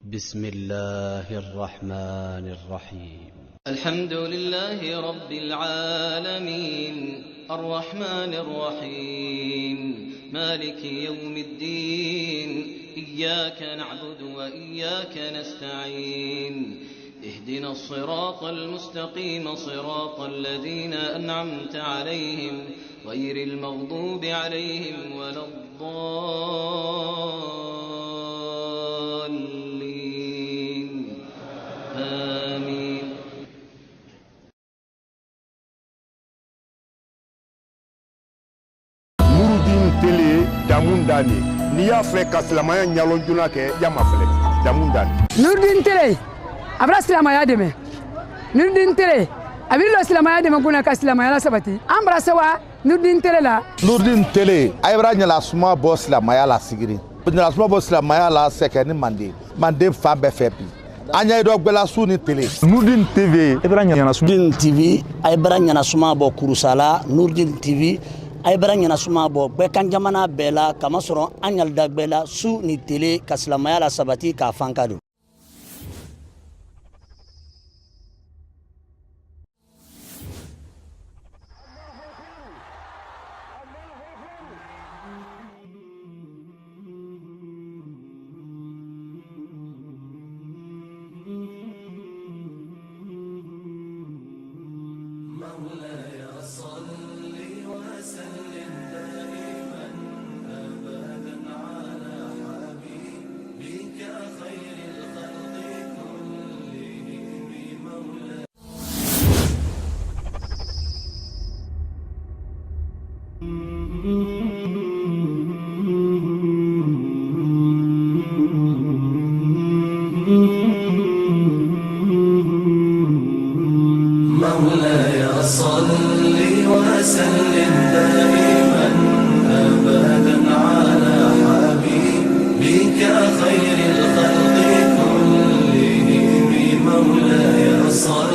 بسم الله الرحمن الرحيم. الحمد لله رب العالمين الرحمن الرحيم مالك يوم الدين إياك نعبد وإياك نستعين اهدنا الصراط المستقيم صراط الذين أنعمت عليهم غير المغضوب عليهم ولا الضالين آمين. Nurudin Tele Damundani Niya fɛ ka silamaya ɲalon joona kɛ yama filɛ Damundani Nurudin Tele abra silamaya dɛmɛ Nurudin Tele abilo silamaya dɛmɛ kuna ka silamaya la sabati an bara sawa Nurudin Tele la Nurudin Tele ayibra ɲala suma bɔ silamaya la sigiri ɲala suma bɔ silamaya la sɛkɛ ni manden fan bɛɛ fɛ bi an y'a dɔn gbɛla su ni tele Nurudin TV ayibra ɲana suma Nurudin TV ayibra ɲana suma bɔ kurusala Nurudin TV ayibra ɲana suma bɔ bɛɛ kan jamana bɛɛ la kama sɔrɔ an ɲalida bɛɛ la su ni tele ka silamaya la sabati k'a fan ka don. مولاي صل وسلم دائما أبدا على حبيبك خير الخلق كلهم مولاي صل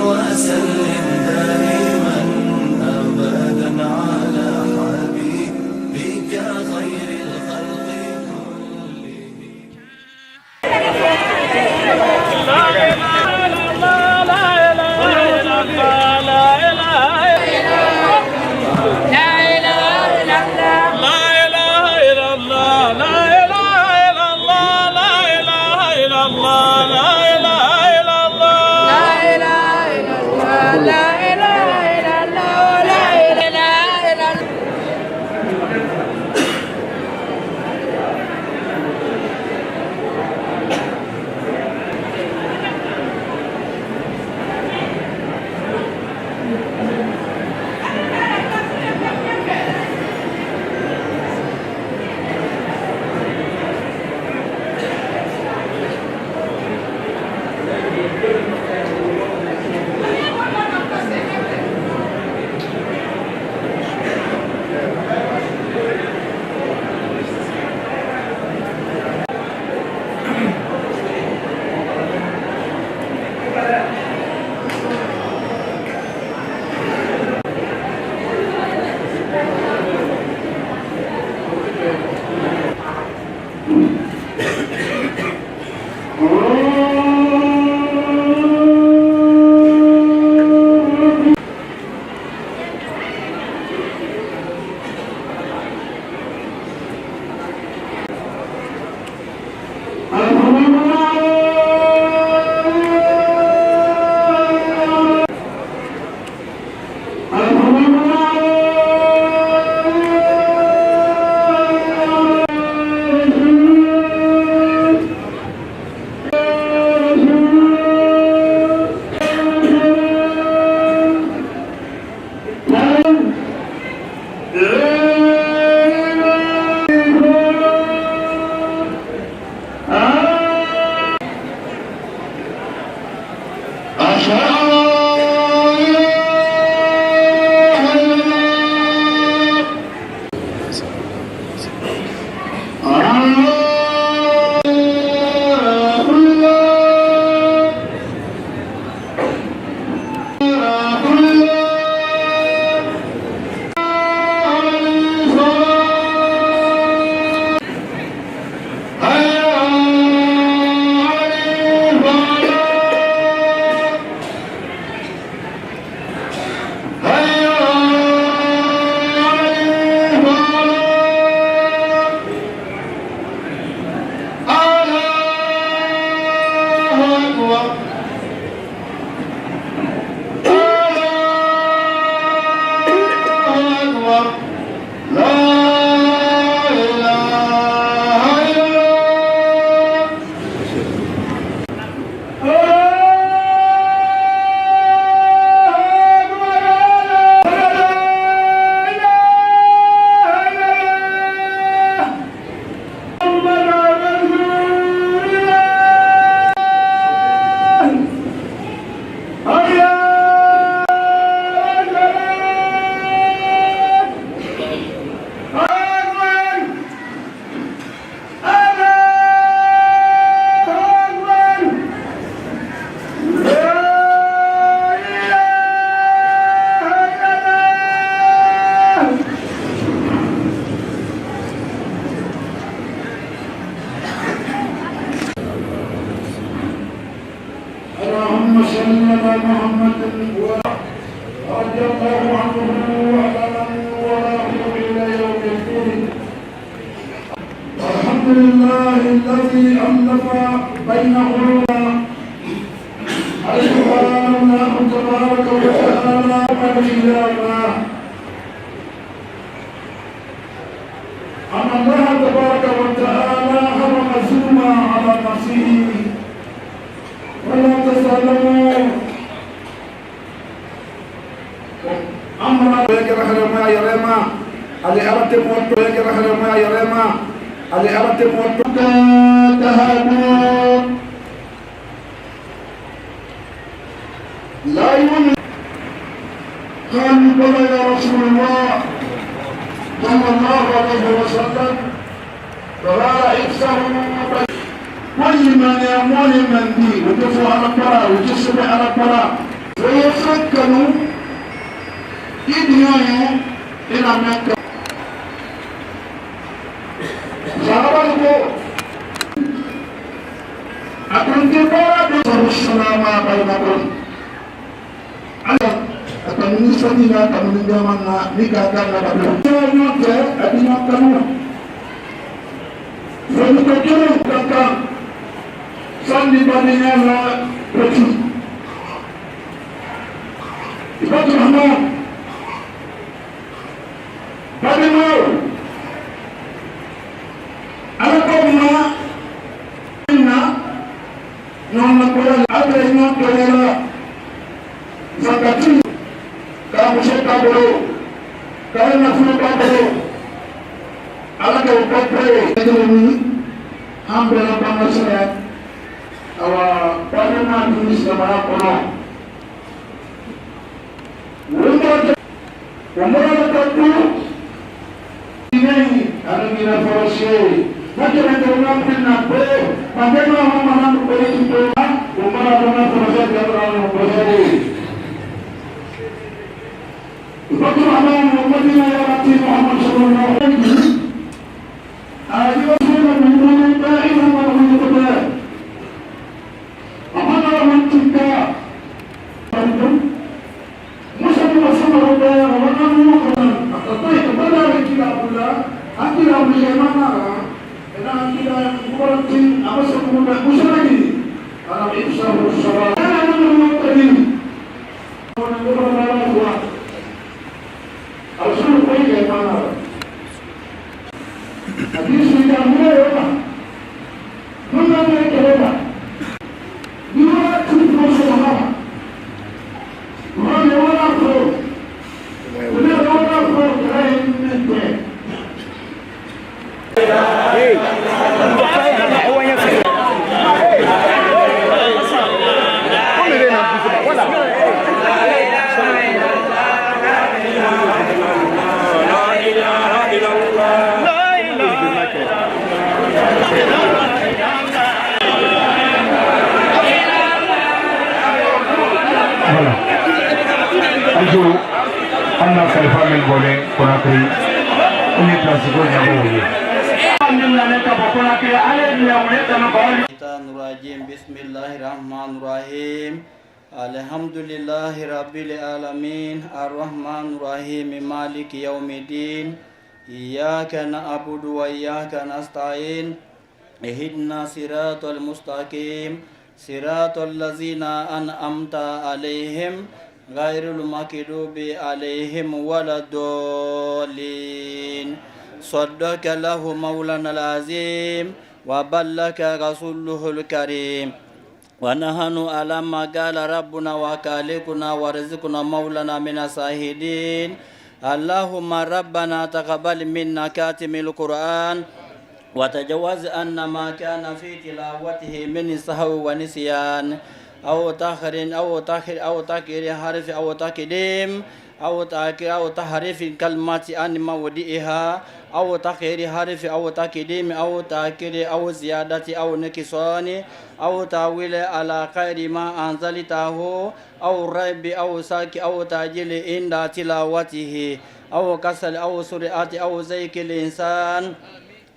وسلم دائما أبدا على حبيبك خير الخلق كلهم وسلم على محمد رضي الله عنه وعلى من والاه الى يوم الدين. الحمد لله الذي الف بين قلوبنا حيث قال الله تبارك وتعالى بالإجابة أن الله تبارك وتعالى حرم الظلم على نفسه ولا تظلموا. أمر يجرح ما يرمى على أرض موت يجرح ما يرمى على أرض موت تهابون لا يؤمن. قالوا بلى يا رسول الله صلى الله عليه وسلم فلا يكسر كل من يعمل من دي وجسوا على القرى وجسوا على القرى ويسكنوا يدنيا إلى مكة. صحابته أكنت بارد السلام بينكم akan nisbati na akan menjaman na nikah na baru. Semua ke adinya kamu. Semua kira tentang sandi bandingnya na peci. Ibadah Rahman. Bagaimana? Anak kau mana? Nama kau ada yang kau Zakati. Kamu siapa dulu? Kamu nafsu apa dulu? Alat yang pakai ini hampir apa saya? Awak bagaimana tulis nama kono? Umur tertentu ini ada kira forse. Macam yang orang pernah ber, bagaimana orang begitu? Umur orang forse dia orang forse. Bagaimana umatnya ya Nabi Muhammad sallallahu alaihi wasallam? Ayatnya menunjukkan ilmu manusia. Apakah orang cinta? Musa sallallahu alaihi wasallam apa kepada kita pula akhirnya bagaimana? Karena kita bukan apa semudah Musa lagi. Karena Isa sallallahu alaihi wasallam Rasul pergi ke mana? Hadis sudah mulai apa? Mulai ke apa? Dua tujuh sahabat. Mulai orang tu, mulai orang tu keren nanti. Allah kalifa min bole Conakry ini transikonya boleh. Bismillahirrahmanirrahim. Alhamdulillahi rabbil alamin arrahmanirrahim maliki yaumiddin iyyaka na'budu wa iyyaka nasta'in ihdinas siratal mustaqim siratal ladzina an'amta 'alaihim ghairil maghdubi 'alaihim waladdallin. Sadaqallahu maulanal azim wa ballaka rasuluhul karim wa nahanu ala ma qala rabbuna wa khaliquna wa rizquna maulana minas sahidin. Allahumma rabbana taqabbal minna katimil Qur'an wa tajawaz anna ma kana fi tilawatihi min sahwi wa nisyan aw takhirin aw takhir harfi aw takdim aw ta'khir aw tahrif kalmati an mawdi'iha aw takhir harfi aw takdim aw ta'khir aw ziyadati aw nuqsani aw tawil ala khairi ma anzaltahu aw rabi aw saki aw tajil inda tilawatihi aw kasal aw sur'ati aw zaykil insan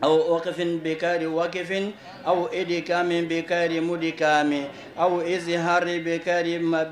أو وقف بكار وقف أو إدكام بكار مدكام أو إزهار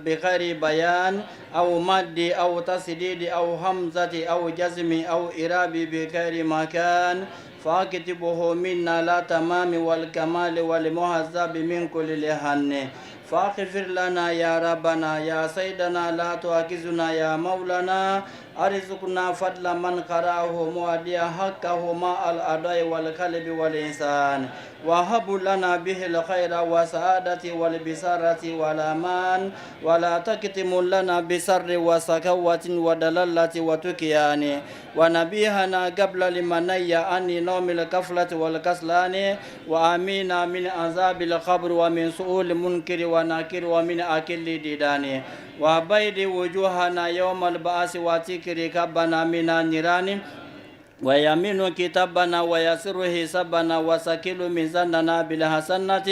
بكار بيان أو مد أو تسديد أو همزة أو جزم أو إراب بكار مكان فاكتبه منا لا تمام والكمال والمهذب من كل لهن فاغفر لنا يا ربنا يا سيدنا لا تؤاخذنا يا مولانا أرزقنا فضل من قرأه مؤديا حقه مع الأداء والقلب والإنسان وهب لنا به الخير والسعادة والبصارة والأمان ولا تكتم لنا بسر وسكوة ودلالة وتكيان ونبيهنا قبل لمني عن نوم الكفلة والكسلان وآمينا من عذاب القبر ومن سوء المنكر ونكر ومن أكل ديدان وبيد وجوهنا يوم البعث وتكر كبنا من النيران ويمين كتابنا ويسر حسابنا وسكيل ميزاننا بالحسنة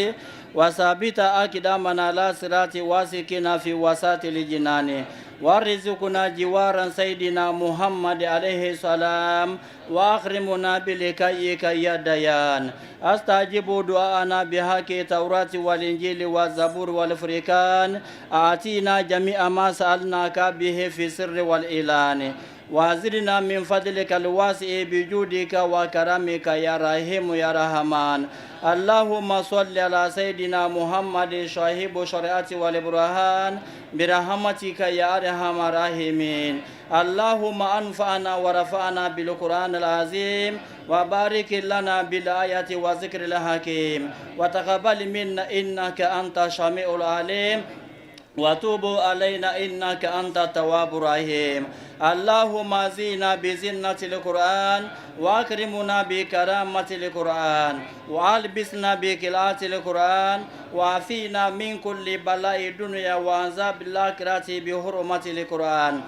وثابت أقدامنا لا صراط واسكنا في وسط الجنان وارزقنا جوارا سيدنا محمد عليه السلام واكرمنا بلقائك يا ديان استجب دعاءنا بحق التوراة والإنجيل والزبور والفرقان آتينا جميع ما سألناك به في السر والإعلان وازدنا من فضلك الواسع بجودك وكرمك يا رحيم يا رحمن اللهم صل على سيدنا محمد صاحب الشريعة والبرهان برحمتك يا أرحم الراحمين اللهم أنفعنا ورفعنا بالقرآن العظيم وبارك لنا بالآيات وذكر الحكيم وتقبل منا إنك أنت السميع العليم وتوب علينا إنك أنت التواب الرحيم اللهم زينا بزنة القرآن وأكرمنا بكرامة القرآن وألبسنا بقراءة القرآن وعافينا من كل بلاء الدنيا وعذاب الآخرة بحرمة القرآن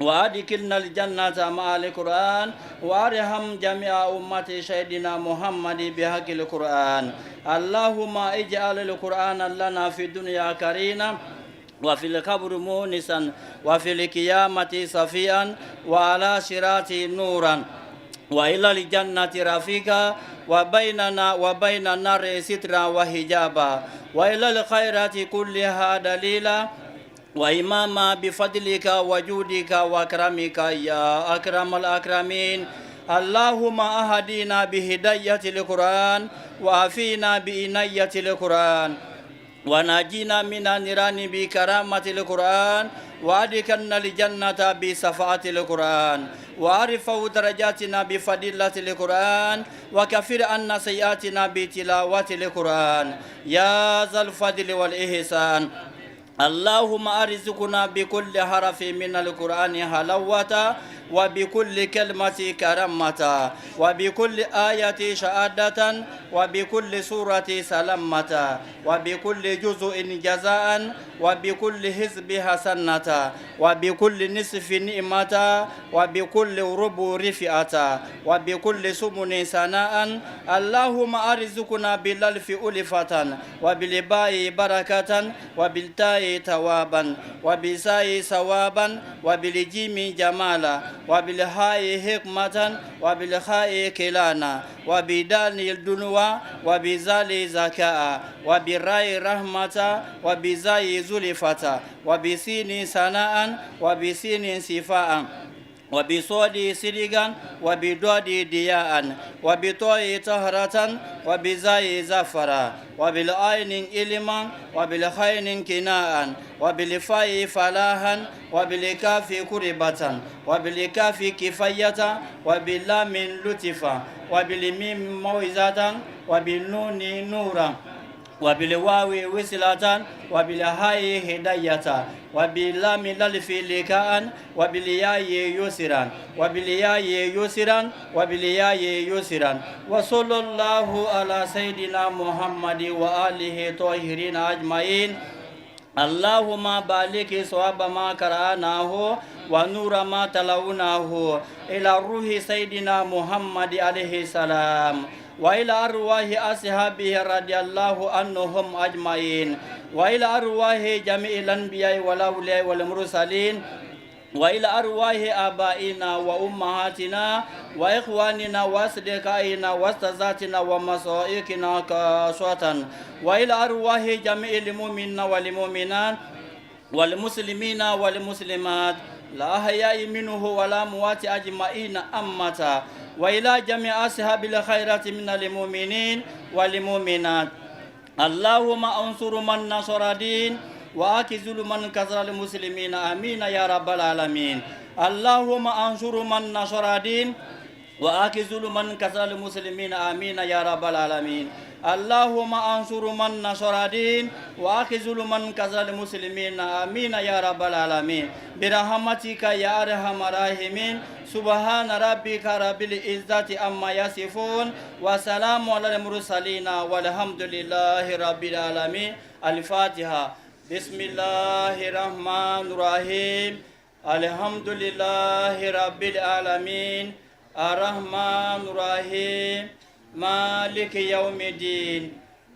وأدخلنا الجنة مع القرآن وارحم جميع أمة سيدنا محمد بحق القرآن اللهم اجعل القرآن لنا في الدنيا كريما وفي القبر مونسا وفي القيامة صفيا وعلى صراط نورا وإلى الجنة رفيقا وبيننا وبين النار سترا وحجابا وإلى الخيرات كلها دليلا وإماما بفضلك وجودك وكرمك يا أكرم الأكرمين اللهم أهدنا بهداية القرآن وعافينا بإناية القرآن ونجينا من النيران بكرامة القرآن وأدخلنا الجنة بشفاعة القرآن وارفع درجاتنا بفضيلة القرآن وكفر عنا سيئاتنا بتلاوة القرآن يا ذا الفضل والإحسان اللهم أرزقنا بكل حرف من القرآن حلاوة وبكل كلمة كرامة وبكل آية شهادة وبكل سورة سلامة وبكل جزء جزاء وبكل حزب حسنة وبكل نصف نعمة وبكل ربع رفعة وبكل سمن سناء اللهم أرزقنا بالألف ألفة وبالباء بركة وبالتاء توابا وبالساء ثوابا وبالجيم جمالا وبالهاء حكمة وبالخاء كلانا وبدال الدنوى وبزال زكاء وبالراء رحمة وبزاي زلفة وبسين سناء وبسين صفاء وبصاد صدقا وبضاد دياء وبطاء طهرة وبزاي زفرا وبالعين علما وبالخين كناء وبالفاء فلاحا وبالكاف كربة وبالكاف كفاية وباللام لطفا وبالميم موعظة وبالنون نورا وبالواو وصلة وبالهاء هداية وباللام الألف لكاء وبالياء يسرا وبالياء يسرا وبالياء يسرا وصلى الله على سيدنا محمد وآله طاهرين أجمعين اللهم بارك صواب ما قرأناه ونور ما تلوناه إلى روح سيدنا محمد عليه السلام وإلى أرواح أصحابه رضي الله عنهم أجمعين وإلى أرواح جميع الأنبياء والأولياء والمرسلين وإلى أرواح آبائنا وأمهاتنا وإخواننا وأصدقائنا وأستاذاتنا ومشايخنا كافة وإلى أرواح جميع المؤمنين والمؤمنات والمسلمين والمسلمات لا أحياء منه ولا موات أجمعين أمتا وإلى جميع أصحاب الخيرات من المؤمنين والمؤمنات اللهم انصر من نصر الدين وأكذل من كسر المسلمين آمين يا رب العالمين اللهم انصر من نصر الدين وأكذل من كسر المسلمين آمين يا رب العالمين اللهم انصر من نصر الدين وأكذل من كسر المسلمين آمين يا رب العالمين برحمتك يا أرحم الراحمين سبحان ربك رب العزة عما يصفون وسلام على المرسلين والحمد لله رب العالمين الفاتحة بسم الله الرحمن الرحيم الحمد لله رب العالمين الرحمن الرحيم مالك يوم الدين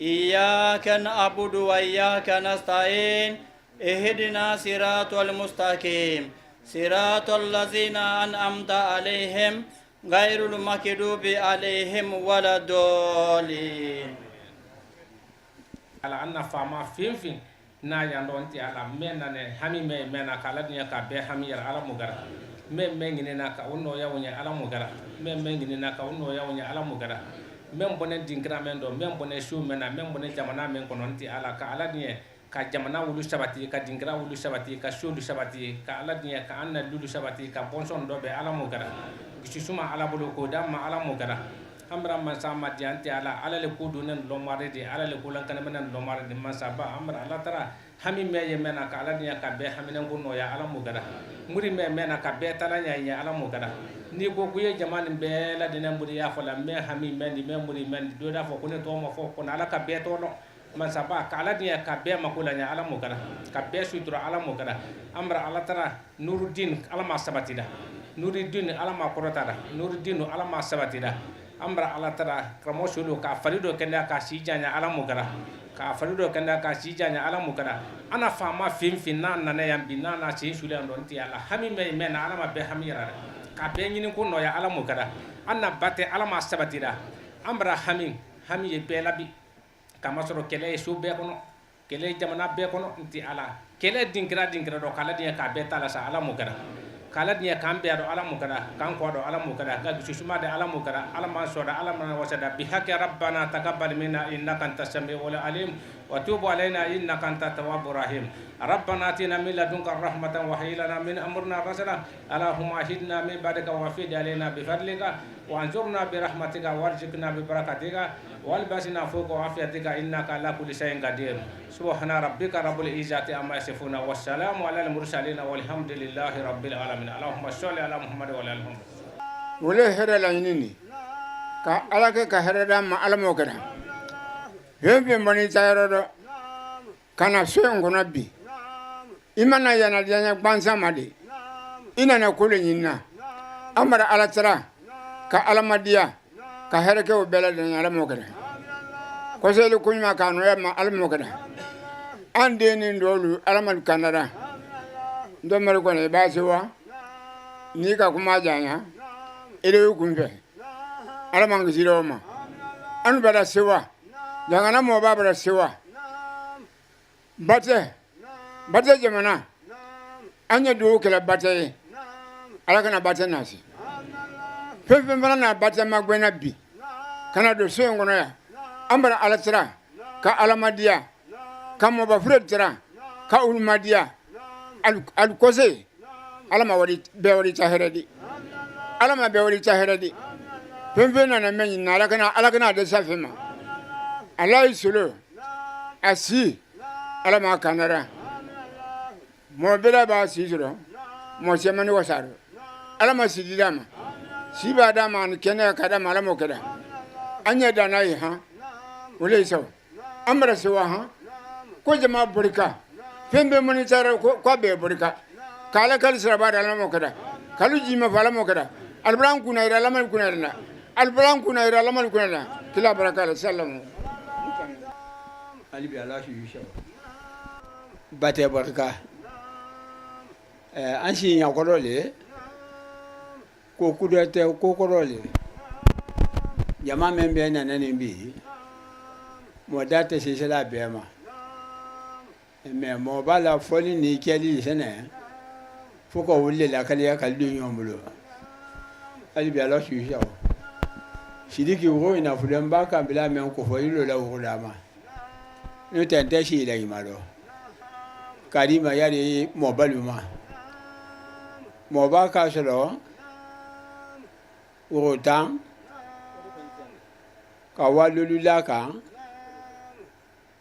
إياك نعبد وإياك نستعين اهدنا صراط المستقيم صراط الذين أنعمت عليهم غير المغضوب عليهم ولا الضالين على أن فما فين na yandonti ala mena ne hami me mena kala nya ka be hami yar ala mugara me ngine na ka onno ya wonya ala mugara me ngine na ka onno ya wonya ala mugara mem bonen dingra men do mem bonen shu mena mem bonen jamana men kononti ala ka ala nye ka jamana wulu sabati ka dingra wulu sabati ka shu wulu sabati ka ala nye ka anna lulu sabati ka bonson do be ala mugara kisuma ala bulu ko damma ala mugara amra man sama dianti ala le kudunen lomare di ala le kulan kana menen lomare di masaba amra ala tara hami me yemena ka ala nya ka be haminen gunno ya ala mugara muri me mena ka be talanya ya ala mugara ni go kuye jamani be la dinen muri ya fola me hami men di me muri men do da fo kunen to mo fo ko ala ka be to no masaba ka ala nya ka be makulanya ala mugara ka be sutura ala mugara amra ala tara nuruddin ala ma sabatida nuruddin ala ma korotara nuruddin ala ma sabatida amra ala tara kramo ka farido kenda ka sijanya ala mugara ka farido kenda ka sijanya ala mugara ana fama fin na na yam binana ci shule ndon ti ala hami me na ala ma be hamira ka be nyini ko no ya ala mugara anna bate ala ma sabatira amra hami ye be labi kama soro kele su be kono kele jamana be kono ti ala kele dingra do kala dia ka be tala sa ala mugara kala nya kambe ado ala mukada kan ko do ala mukada ga susuma de ala mukada ala man soda ala man wasada bi hakki rabbana taqabbal minna innaka antas samiul alim wa tub alaina innaka antat tawwabur rahim rabbana atina min ladunka rahmatan wa hayyi lana min amrina rashada allahumma hidna min ba'dika wa fid alaina bi fadlika wa anzurna bi rahmatika warzuqna bi barakatika wal basina fuqa afiyatika innaka ala kulli shay'in qadir subhana rabbika rabbil izzati amma yasifuna wassalamu alal mursalin walhamdulillahi rabbil alamin allahumma shalli ala muhammad wa ala ali muhammad wala hera la nini ka alake ka hera da ma alamo kada hebe mani tayro do kana so ngona bi imana yana dianya banza made ina na kule nyina amara alatara ka alamadiya ka hera ke obela de alamo kada ko selu kunya kanu ya ma alamo kada ande ni ndolu alaman kanada ndo mari ko ne ba sewa ni ka kuma janya ile kunfe alaman gisiro ma an bada sewa jangana mo ba bada sewa bate jamana anya do kala bate ala kana bate nasi fefe mana bate magwena bi kana do so ngono ya ambara alatira ka alamadiya kamo ba fretira ka ulmadiya al kose alama wadi be wadi taheredi alama be wadi taheredi pemvena na menyi na alakana de safema alai solo asi alama kanara mo bela ba sijuro mo semani wasaro alama sididama siba dama ni kene kada malamo kada anya danai ha wole so amra sewa ha ko jama burika fembe moni tara ko be burika kala kal siraba da lamo kada kalu jima fala mo kada albran kuna ira lamal kuna na albran kuna ira lamal kuna na kila baraka sallallahu ali bi ala shi yusha bate baraka an si nya kɔrɔ le ko kudɛtɛ ko kɔrɔ le jama min bɛ nana nin bi mɔɔ da tɛ se la bɛɛ ma mais mɔɔ b'a la fɔli ni kɛli sɛnɛ fo ka wuli la kaliya ka don ɲɔgɔn bolo hali bi ala suyi sa sidiki wo ina fulen ba kan bila men ko fɔ yilo la wo da ma n'o tɛ n tɛ si la ima dɔ karima yari mɔɔ balu ma mɔɔ b'a ka sɔrɔ woro tan ka walolu la kan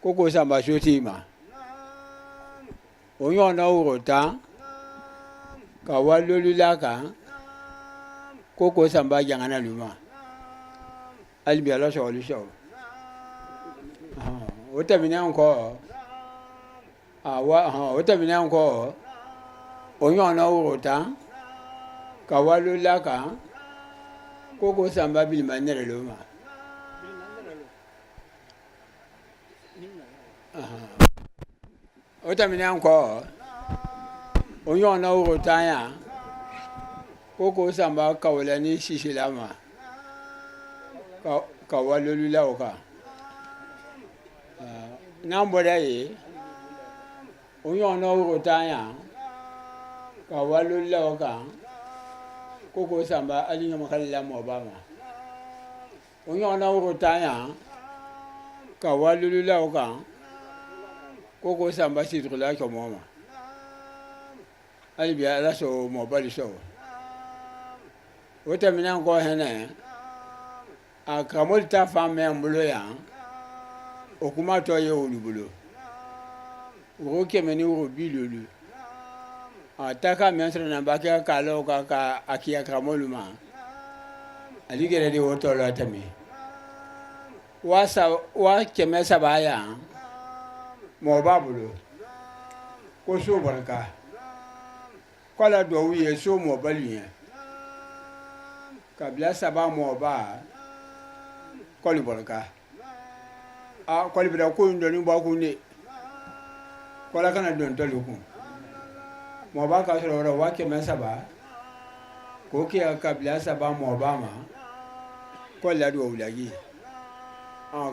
ko ko samba soti ma o ɲɔgɔnna woro tan ka walolu la kan ko ko samba jangana luma hali bi ala sɔgɔli sɔgɔ o tɛmɛnen kɔ o tɛmɛnen kɔ o ɲɔgɔnna woro tan ka walolu la kan ko ko samba bilima nɛrɛ luma o tɛmɛnen kɔ o ɲɔgɔnna woro tan ya ko ko samba kawla ni sisilama ka walolu la o kan n'an bɔra yen o ɲɔgɔnna woro tan ya ka walolu la o kan ko ko samba ali ɲamakala la mɔɔ b'a ma o ɲɔgɔnna woro tan ya ka walolu la o kan ko ko samba siturula cɔmɔ ma hali bi ala sɔrɔ mɔɔ bali sɔrɔ o tɛmɛnen kɔ hɛnɛ a karamɔgɔ ta fan bɛ n bolo yan o kuma tɔ ye olu bolo woro 150 a ta ka mɛn sɔrɔ na ba kɛ k'a la o kan ka a kiya karamɔgɔ ma ali gɛrɛ de o tɔ la tɛmɛ 300 yan mɔɔ b'a bolo ko so barika kɔla dɔw ye so mɔɔ bali ye kabila 3 mɔɔ b'a kɔli barika kɔli bira ko in dɔnni b'a kun de kɔla kana dɔn tɔli kun mɔɔ b'a ka sɔrɔ yɔrɔ 300 k'o kɛ kabila 3 mɔɔ b'a ma kɔli la dɔw lagi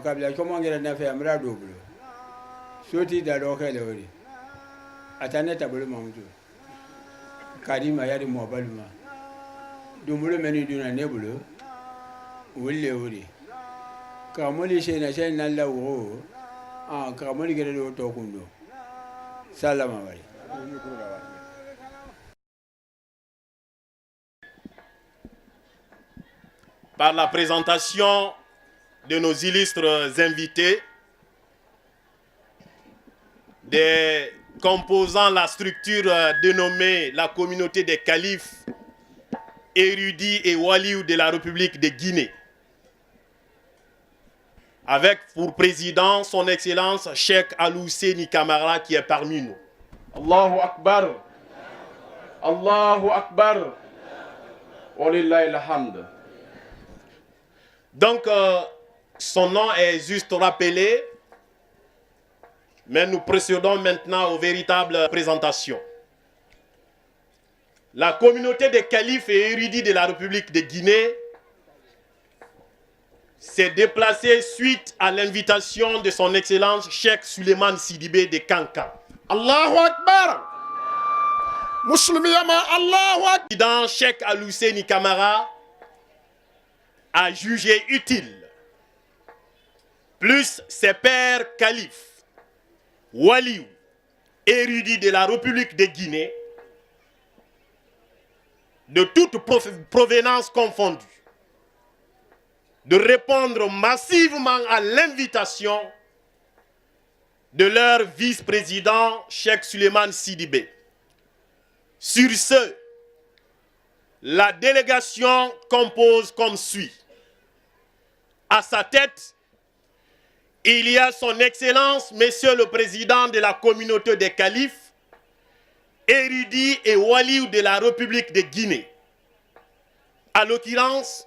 kabila caman kɛra ne fɛ yan n bɛna don o bolo so t'i da dɔ kɛ la o de a taa ne taabolo mamutu k'a di ma yari mɔɔ bali ma donbolo mɛ ni donna ne bolo olu le o de karamɔgɔ sɛnɛ na la wo karamɔgɔ kɛra de o tɔ kun don salama wari. Par la présentation de nos illustres invités, des composant la structure dénommée la communauté des califes, érudits et waliou de la République de Guinée, avec pour président son excellence Cheikh Al-Husseini Camara qui est parmi nous. Allahu Akbar, Allahu Akbar, Walillahi alhamd. Donc, son nom est juste rappelé, mais nous procédons maintenant aux véritables présentations. La communauté des califes et érudits de la République de Guinée s'est déplacée suite à l'invitation de son excellence Cheikh Suleiman Sidibé de Kankan. Allahu Akbar! Muslimiyama Allahu Akbar! Président Cheikh Al-Husseini Camara a jugé utile, plus ses pères califes, waliou, érudits de la République de Guinée, de toute provenance confondue, de répondre massivement à l'invitation de leur vice-président Cheikh Suleiman Sidibé. Sur ce, la délégation compose comme suit. À sa tête, il y a son Excellence, Monsieur le Président de la communauté des califes, érudit et waliou de la République de Guinée. À l'occurrence,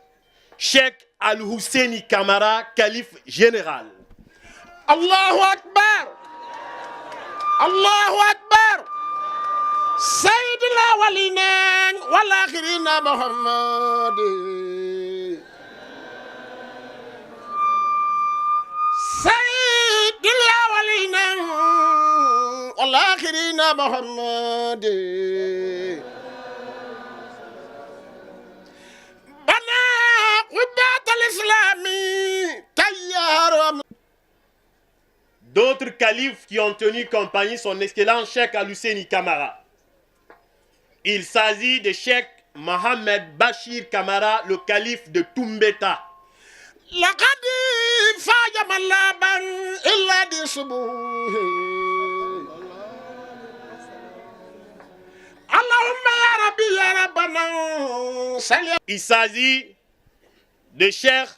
Cheikh Al-Husseini Camara, calife général. Allahu Akbar! Allahu Akbar! Sayyid الأولين والآخرين محمد سيد الأولين والآخرين محمد بنا قبة الإسلام تيار. D'autres califes qui ont tenu compagnie son excellence Cheikh Al-Husseini Kamara. Il s'agit de Cheikh Mohamed Bachir Kamara, le calife de Toumbeta. لقد فاج من لابا إلا دي صبوه اللهم يا ربي يا ربنا سلام. Il s'agit de Cheikh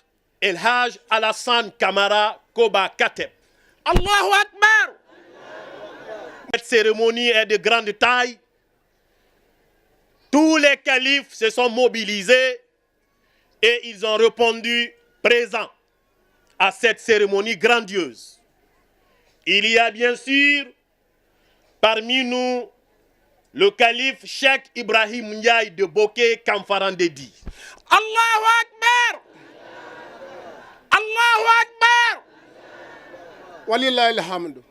El Haj Alassane Kamara Koba Kateb. Allahu Akbar. Cette cérémonie est de grande taille. Tous les califes se sont mobilisés et ils ont répondu présents à cette cérémonie grandiose. Il y a bien sûr parmi nous le calife Cheikh Ibrahim Ndiaye de Boké Kamfarandedi. Allahu Akbar. Allahu Akbar. Walillahi alhamdu.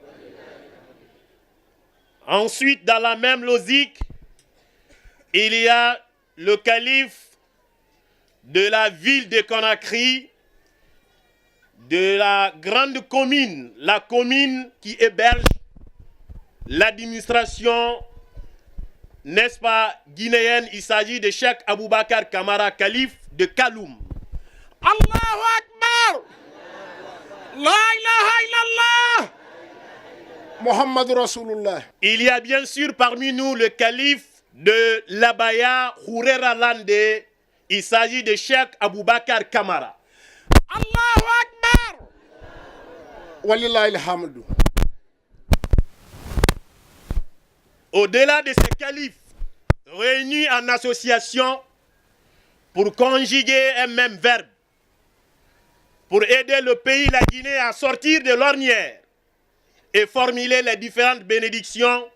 Ensuite, dans la même logique, il y a le calife de la ville de Conakry, de la grande commune, la commune qui héberge l'administration, n'est-ce pas, guinéenne. Il s'agit de Cheikh Aboubakar Kamara, calife de Kaloum. Allahu Akbar. La ilaha illallah. Muhammad Rasulullah. Il y a bien sûr parmi nous le calife de l'Abaya, Khourera Landé. Il s'agit de Cheikh Aboubakar Kamara. Allahu Akbar. Walillahi alhamdu. Au-delà de ces califes réunis en association pour conjuguer un même verbe, pour aider le pays, la Guinée, à sortir de l'ornière et formuler les différentes bénédictions,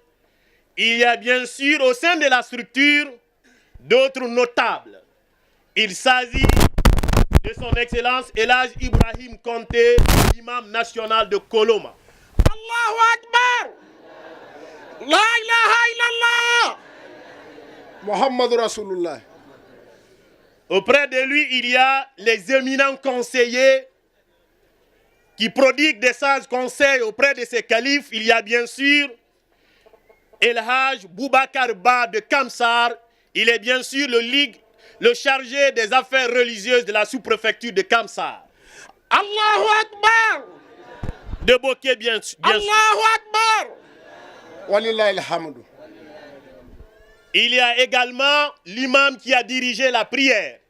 il y a bien sûr au sein de la structure d'autres notables. Il s'agit de son Excellence El Haj Ibrahim Konté, imam national de Koloma. Allahu Akbar. La ilaha illallah. Muhammad Rasulullah. Auprès de lui, il y a les éminents conseillers qui prodiguent des sages conseils auprès de ces califes. Il y a bien sûr El Haj Boubacar Ba de Kamsar. Il est bien sûr le chargé des affaires religieuses de la sous-préfecture de Kamsar. Allahu Akbar. De Boké, bien sûr. Allahu Akbar. Walillahi alhamdu. Il y a également l'imam qui a dirigé la prière,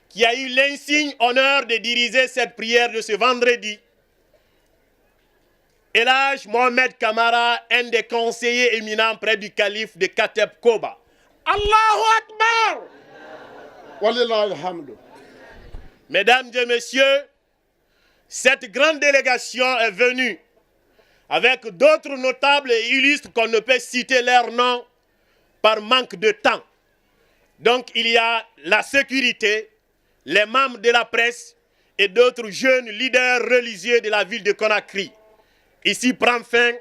qui a eu l'insigne honneur de diriger cette prière de ce vendredi. El Haj Mohamed Kamara, un des conseillers éminents près du calife de Kateb Koba. Allahu Akbar. Walillahi alhamdu. Mesdames et messieurs, cette grande délégation est venue avec d'autres notables et illustres qu'on ne peut citer leur nom par manque de temps. Donc il y a la sécurité, les membres de la presse et d'autres jeunes leaders religieux de la ville de Conakry. Ici prend fin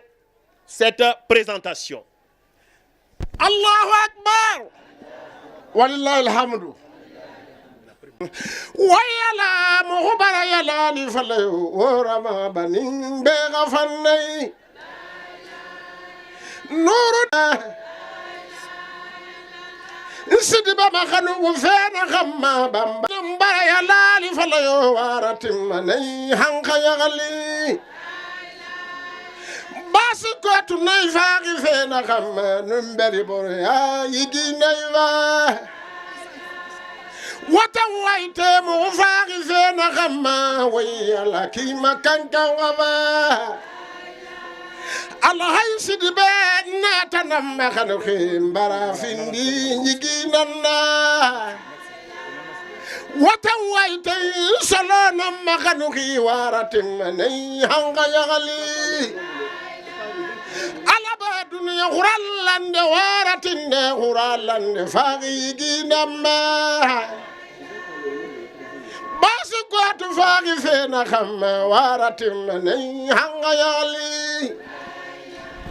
cette présentation. Allahu Akbar. Walillahi alhamdu. Wayala muhbara yala li falayo orama banin bega fannay nuru sidi baba khanu fena khamma bamba mbara yala li falayo waratim manay hanka yagali basi kotu nay faagi fena khamma numberi bor ya yidi naywa wata waite mu faagi fena khamma wayala kima kanka waba Allah hay sidi be natanam khanu khimbara findi yiginanna wata waite salonam khanu khiwaratim nay hanga yagali alaba dunya khural lande waratinde hura lande fagi ginamma basu goto fagi fena khamma waratimma nay hanga yali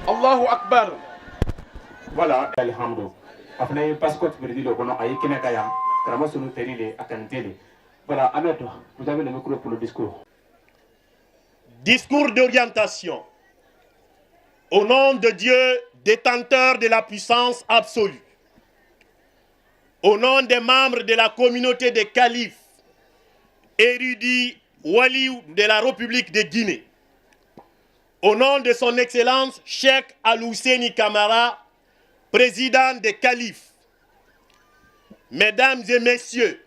Allahu akbar. Voilà, alhamdulillah. Après passeport perdu le kono ay kene kaya krama sunu terile akantele. Voilà, Ahmed, vous avez le micro pour le discours. Discours d'orientation. Au nom de Dieu, détenteur de la puissance absolue. Au nom des membres de la communauté des califes, érudits, waliou de la République de Guinée. Au nom de son Excellence, Cheikh Al-Husseini Kamara, président des califes. Mesdames et messieurs,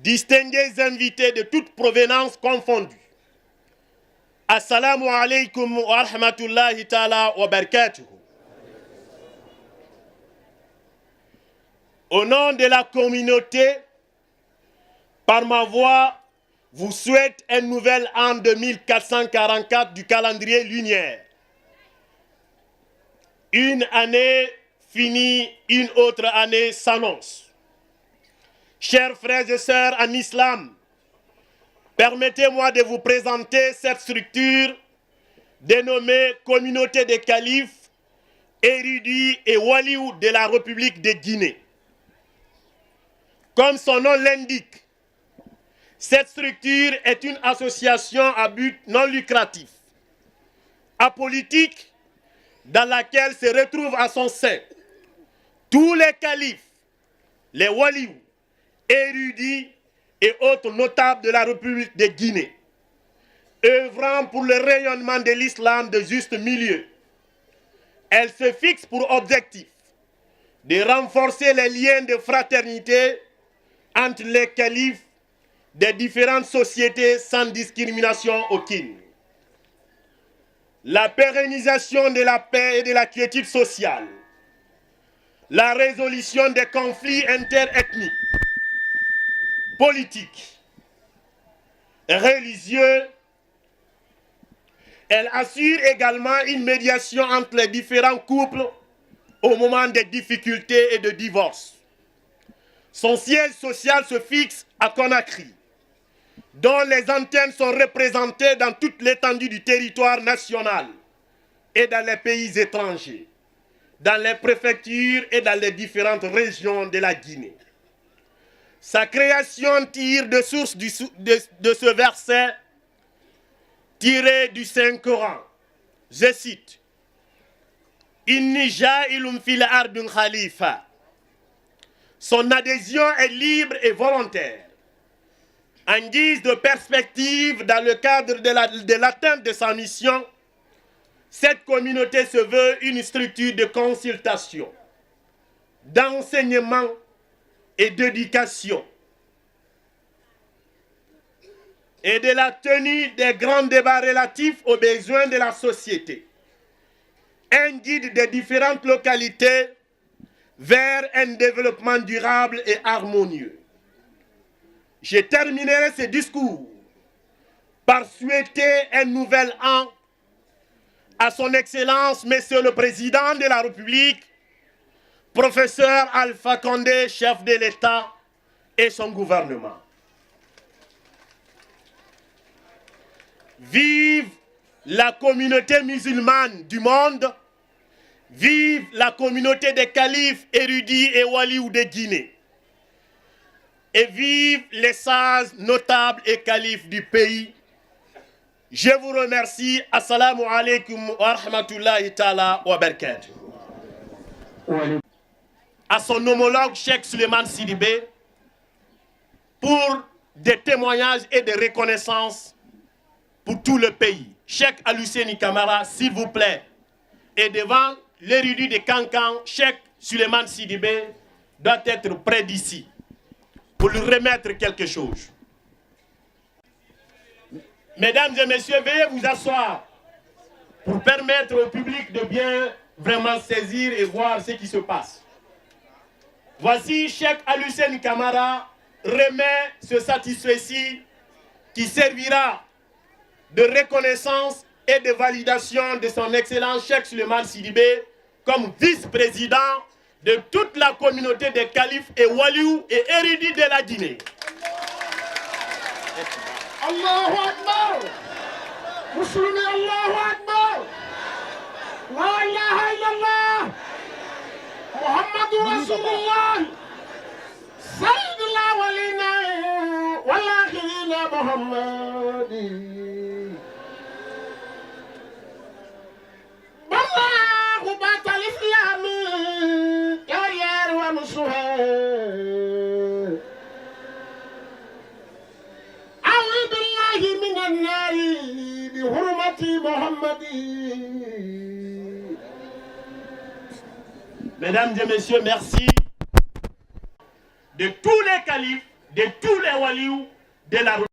distingués invités de toute provenance confondue. Assalamu alaikum wa rahmatullahi ta'ala wa barakatuh. Au nom de la communauté, par ma voix, vous souhaite un nouvel an 2444 du calendrier lunaire. Une année finie, une autre année s'annonce. Chers frères et sœurs en islam, permettez-moi de vous présenter cette structure dénommée Communauté des califes, érudits et waliou de la République de Guinée. Comme son nom l'indique, cette structure est une association à but non lucratif, apolitique, dans laquelle se retrouvent à son sein tous les califes, les waliou, érudits et autres notables de la République de Guinée, œuvrant pour le rayonnement de l'islam de juste milieu. Elle se fixe pour objectif de renforcer les liens de fraternité entre les califes des différentes sociétés sans discrimination aucune. La pérennisation de la paix et de la quiétude sociale, la résolution des conflits interethniques, politiques, religieux. Elle assure également une médiation entre les différents couples au moment des difficultés et de divorce. Son siège social se fixe à Conakry, dont les antennes sont représentées dans toute l'étendue du territoire national et dans les pays étrangers, dans les préfectures et dans les différentes régions de la Guinée. Sa création tire de source de ce verset tiré du Saint-Coran. Je cite: Inni ja'ilun fil ardun khalifa. Son adhésion est libre et volontaire. En guise de perspective dans le cadre de l'atteinte de sa mission, cette communauté se veut une structure de consultation, d'enseignement et d'éducation, et de la tenue des grands débats relatifs aux besoins de la société. Un guide des différentes localités vers un développement durable et harmonieux. Je terminerai ce discours par souhaiter un nouvel an à son Excellence, Monsieur le Président de la République, Professeur Alpha Condé, chef de l'État, et son gouvernement. Vive la communauté musulmane du monde, vive la communauté des califes, érudits et waliou de Guinée, et vive les sages, notables et califes du pays. Je vous remercie. Assalamu alaikum wa rahmatullahi ta'ala wa barakatuh. À son homologue Cheikh Suleiman Sidibé, pour des témoignages et des reconnaissances pour tout le pays. Cheikh Al-Husseini Kamara, s'il vous plaît. Et devant l'érudit de Kankan, Cheikh Suleiman Sidibé doit être près d'ici pour lui remettre quelque chose. Mesdames et messieurs, veuillez vous asseoir pour permettre au public de bien vraiment saisir et voir ce qui se passe. Voici Cheikh Al-Husseini Kamara remet ce satisfait-ci qui servira de reconnaissance et de validation de son excellence Cheikh Suleiman Sidibé, comme vice-président de toute la communauté des califes et waliou et érudits de la Guinée. Allahu Akbar. Muslimi Allahu Akbar. La ilaha illallah. Muhammadur Rasulullah. Sayyidul awwalina wal akhirina Muhammadi. Balaghu batal islami ya yar wa musuhar. A'udhu billahi minan nari bi hurmati Muhammadi. Mesdames et messieurs, merci de tous les califes, de tous les walious de la religion.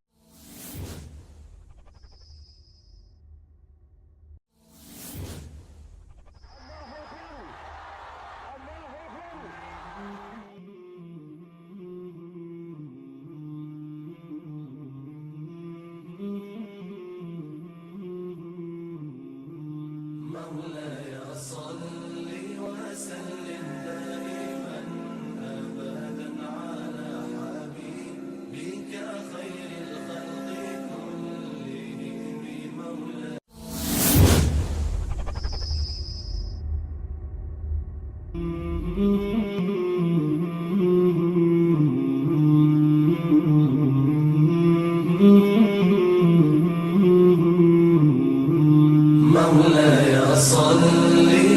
مولاي صل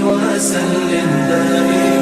وسلم دائما